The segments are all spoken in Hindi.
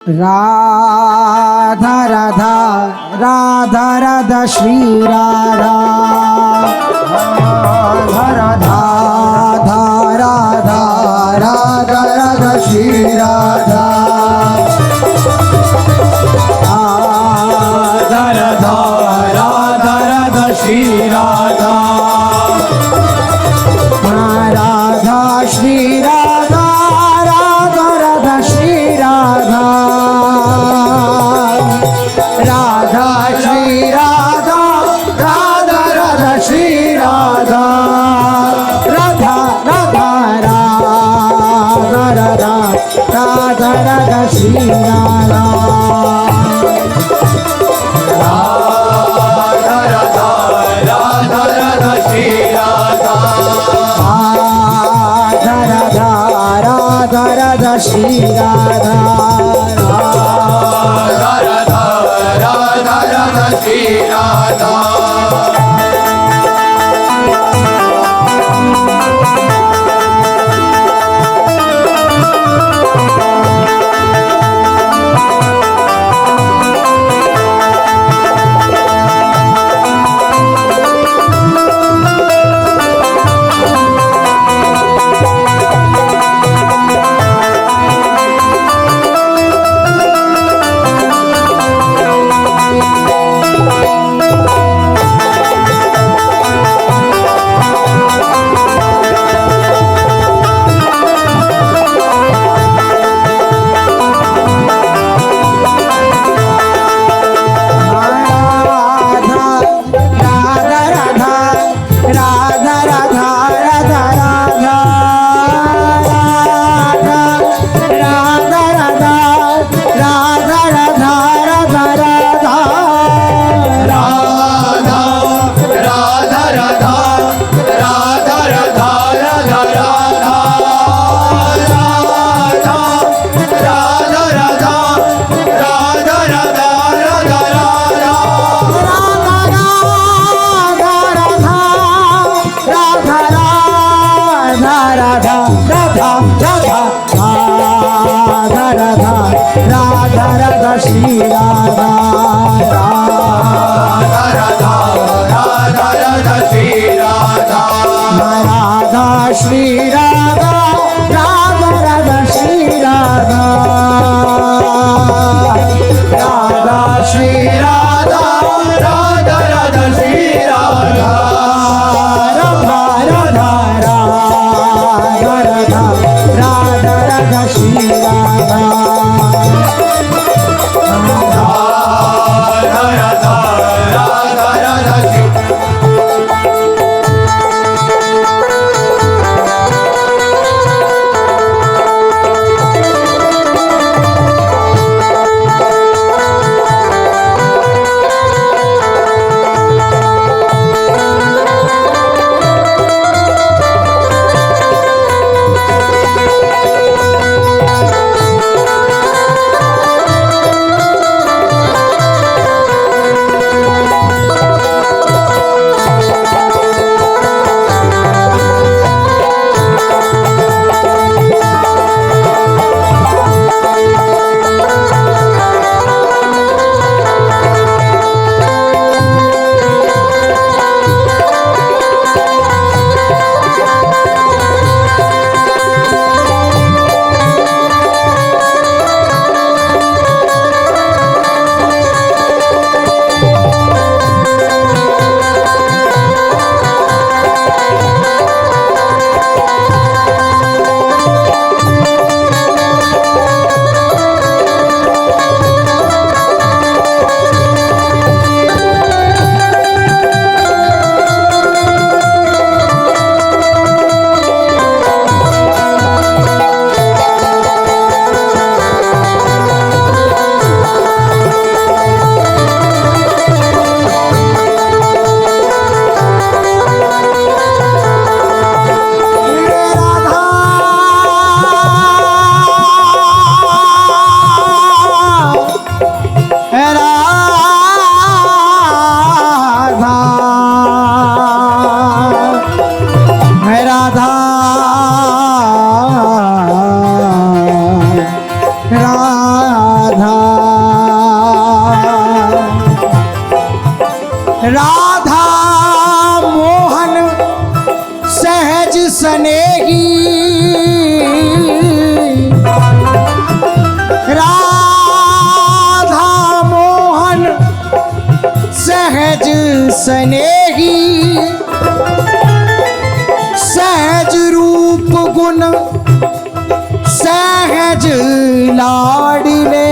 राधा राधा राधा राधा श्री राधा राधा राधा राधा राधा श्री राधा राधा राधा राधा राधा श्री राधा राधा श्री राधा राधा राधा श्री राधा राधा श्री राधा राधा राधा श्री राधा राधा राधा राधा राधा राधा राधा श्री राधा राधा राधा राधा राधा श्री राधा राधा राधा राधा राधा श्री राधा राधा राधा राधा राधा श्री राधा राधा राधा श्री राधा राधा राधा राधा राधा श्री राधा राधा श्री राधा राधा राधा श्री राधा राधा श्री राधा राधा राधा श्री राधा राधा राधा राधा राधा राधा राधा श्री राधा स्नेही सहज रूप गुण सहज लाडले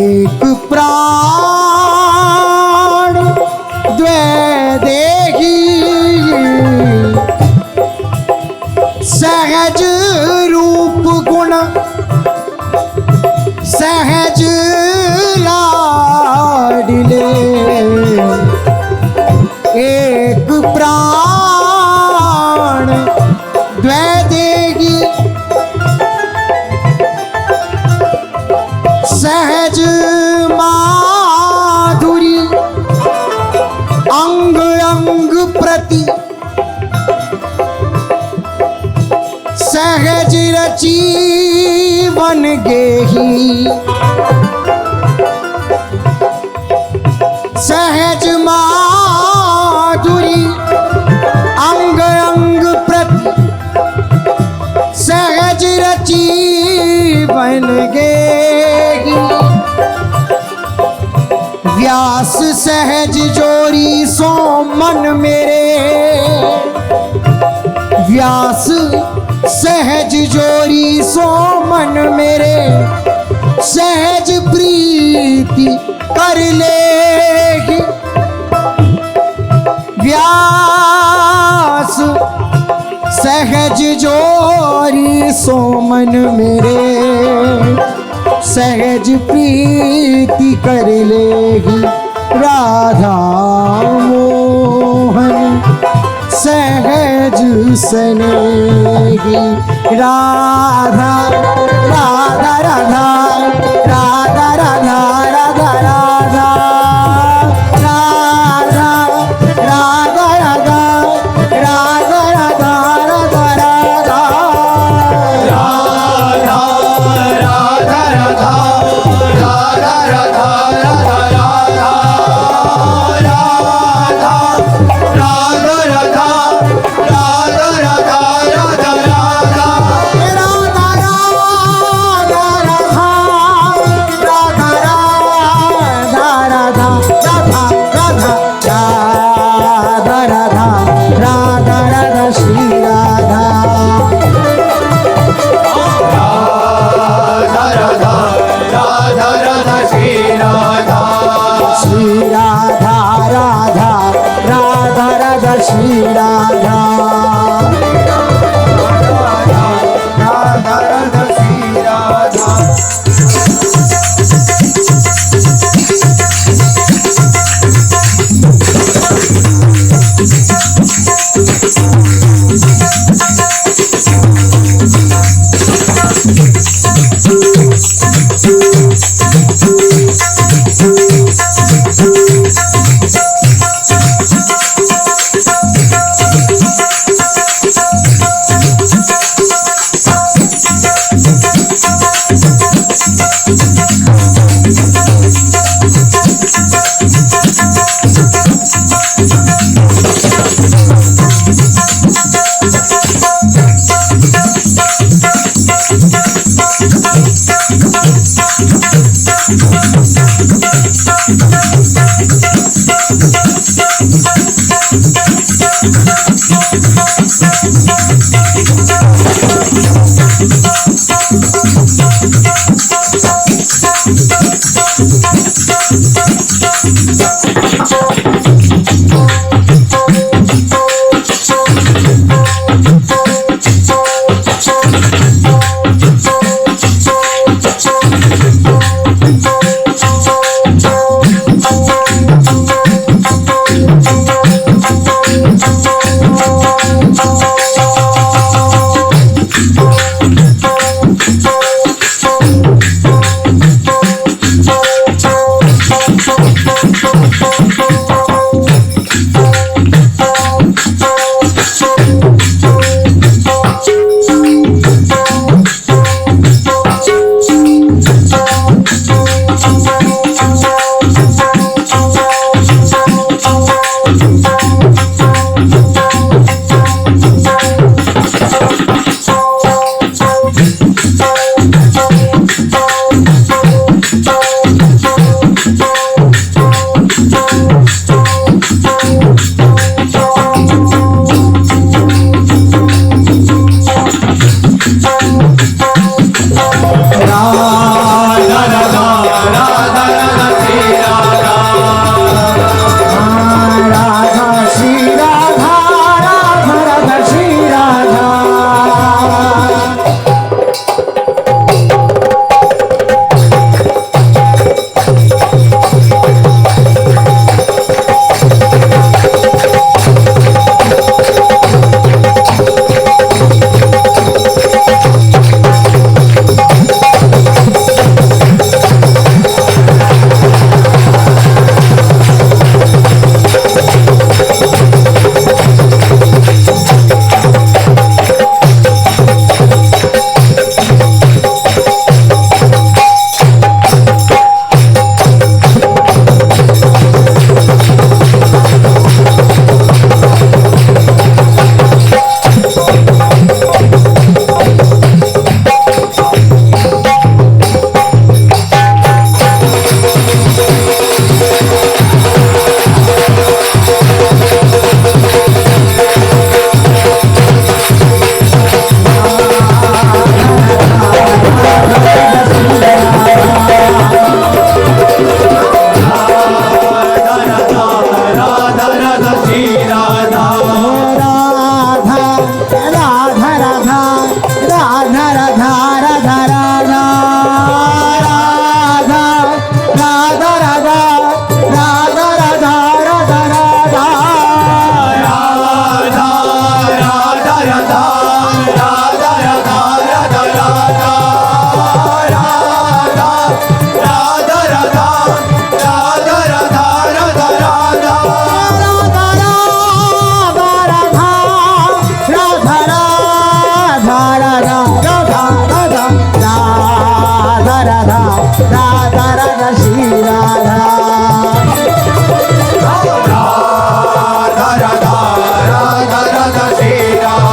एक प्राण द्वै देही सहज रूप गुण सहज लाडले एक प्राण द्वै देगी सहज माधुरी अंग अंग प्रति सहज रची बन गेही सहज माधुरी अंग अंग प्रति सहज रची बन गेगी व्यास सहज जोरी सो मन मेरे व्यास सहज जोरी सो मन मेरे सहज प्रीति कर लेगी व्यास सहज जोरी सो मन मेरे सहज प्रीति कर लेगी राधा मोहन सहज स्नेही राधा राधा राधा राधा राधा राधा राधा राधा राधा राधा राधा राधा राधा राधा श्री राधा राधा राधा राधा श्री राधा राधा राधा राधा राधा श्री राधा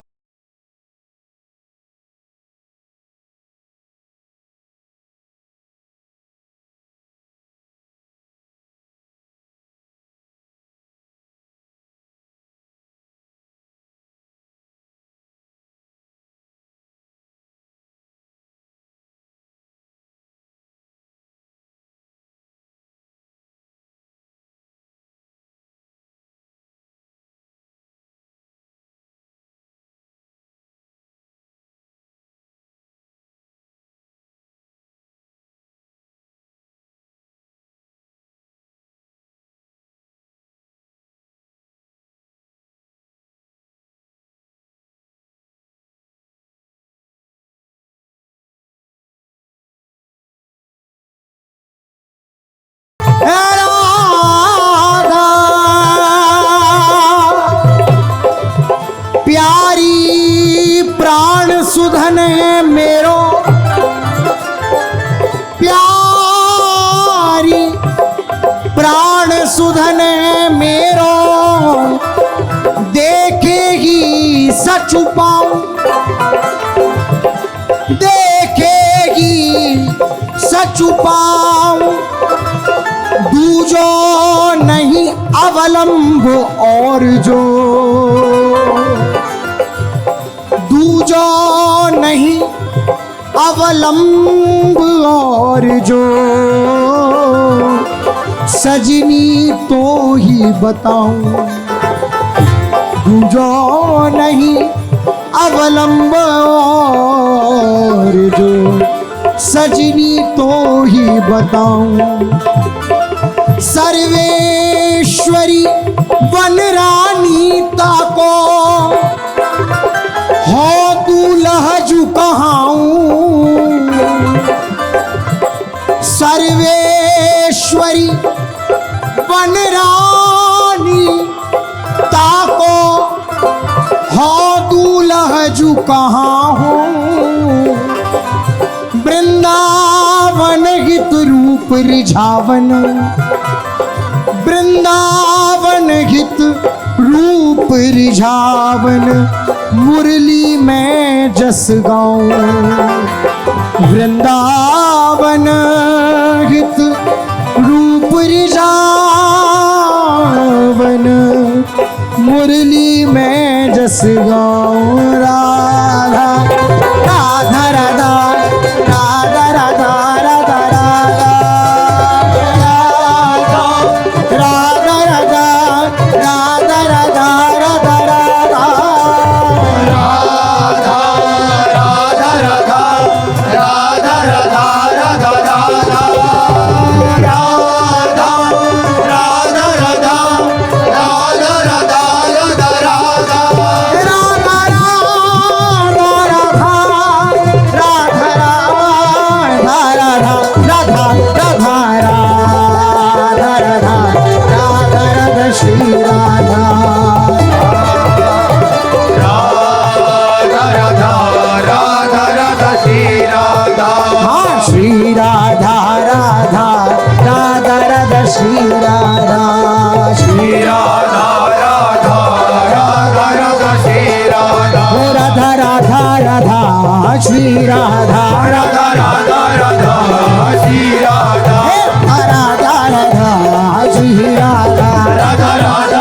प्यारी प्राण सुधन मेरो प्यारी प्राण सुधन मेरो देखेगी सच पाऊं देखेगी सच पाऊं दूजो नहीं अवलंब और जो दूजो नहीं अवलंब और जो सजनी तो ही बताऊं दूजो नहीं अवलंब और जो सजनी तो ही बताऊं सर्वेश्वरी वन रानी ताको हो तू लहजू कहाऊं सर्वेश्वरी वन रानी ताको हो तू लहजू कहाँ हूँ वृंदावन हित रूप रिझावन वृंदावन हित रूप रिझावन मुरली में जस गाऊं वृंदावन हित रूप रिझावन मुरली में जस गाऊं राधा राधा राधा राधा राधा राधा राधा राधा राधा राधा राधा राधा श्री राधा राधा राधा राधा श्री राधा राधा राधा श्री राधा राधा राधा